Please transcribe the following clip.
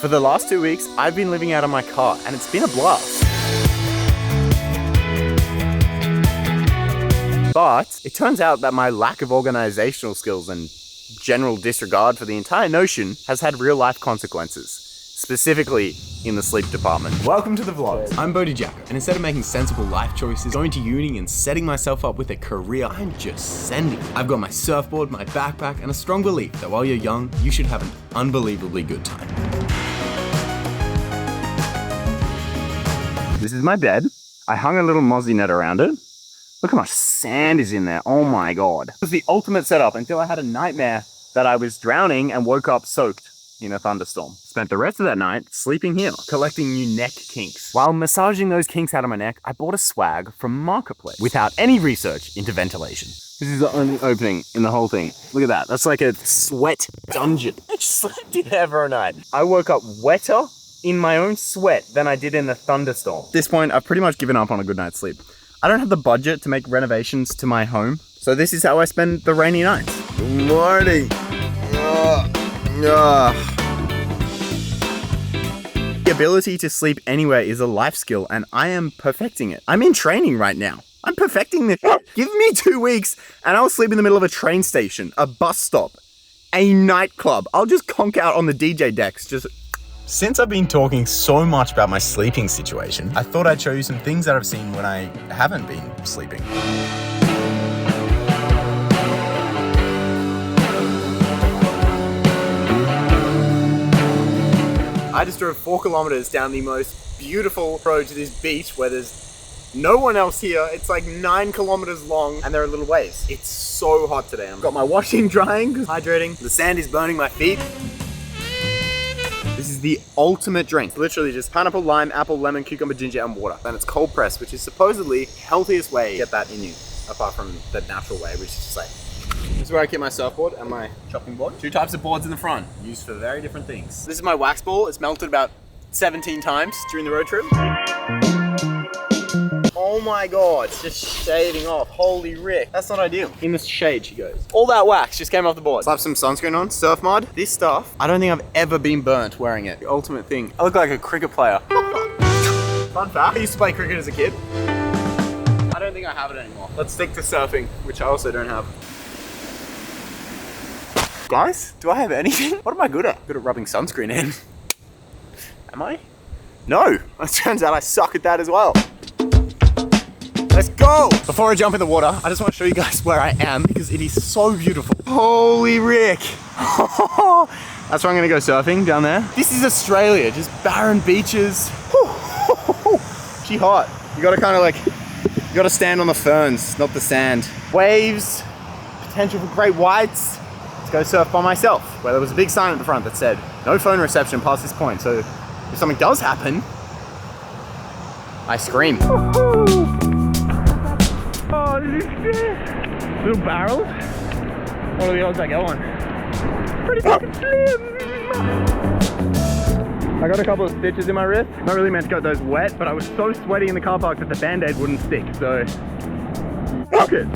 For the last 2 weeks, I've been living out of my car and it's been a blast. But it turns out that my lack of organizational skills and general disregard for the entire notion has had real life consequences, specifically in the sleep department. Welcome to the vlogs. I'm Bodhi Jacko, and instead of making sensible life choices, going to uni and setting myself up with a career, I'm just sending. I've got my surfboard, my backpack, and a strong belief that while you're young, you should have an unbelievably good time. This is my bed. I hung a little mozzie net around it. Look how much sand is in there. Oh my God. It was the ultimate setup until I had a nightmare that I was drowning and woke up soaked in a thunderstorm. Spent the rest of that night sleeping here, collecting new neck kinks. While massaging those kinks out of my neck, I bought a swag from Marketplace without any research into ventilation. This is the only opening in the whole thing. Look at that. That's like a sweat dungeon. I just slept in there for a night. I woke up wetter in my own sweat than I did in the thunderstorm. At this point, I've pretty much given up on a good night's sleep. I don't have the budget to make renovations to my home, so this is how I spend the rainy nights. Good morning. The ability to sleep anywhere is a life skill, and I am perfecting it. I'm in training right now. I'm perfecting this. Give me 2 weeks, and I'll sleep in the middle of a train station, a bus stop, a nightclub. I'll just conk out on the DJ decks, Since I've been talking so much about my sleeping situation, I thought I'd show you some things that I've seen when I haven't been sleeping. I just drove 4 kilometers down the most beautiful road to this beach where there's no one else here. It's like 9 kilometers long and there are little waves. It's so hot today. I've got my washing drying, hydrating. The sand is burning my feet. This is the ultimate drink. Literally just pineapple, lime, apple, lemon, cucumber, ginger, and water. And it's cold pressed, which is supposedly the healthiest way to get that in you, apart from the natural way, which is just like, this is where I keep my surfboard and my chopping board. 2 types of boards in the front, used for very different things. This is my wax ball. It's melted about 17 times during the road trip. Oh my God, it's just shading off. Holy Rick. That's not ideal. In the shade she goes. All that wax just came off the board. Slap some sunscreen on, surf mod. This stuff, I don't think I've ever been burnt wearing it. The ultimate thing. I look like a cricket player. Fun fact, I used to play cricket as a kid. I don't think I have it anymore. Let's stick to surfing, which I also don't have. Guys, do I have anything? What am I good at? Good at rubbing sunscreen in. Am I? No, it turns out I suck at that as well. Let's go! Before I jump in the water, I just want to show you guys where I am because it is so beautiful. Holy Rick! That's where I'm gonna go surfing, down there. This is Australia, just barren beaches. She hot. You gotta kind of like, you gotta stand on the ferns, not the sand. Waves, potential for great whites. Let's go surf by myself. Where there was a big sign at the front that said, no phone reception past this point. So if something does happen, I scream. Oh, this is sick. Little barrels. What are the odds I go on? Pretty fucking slim. I got a couple of stitches in my wrist. Not really meant to get those wet, but I was so sweaty in the car park that the Band-Aid wouldn't stick, so fuck it.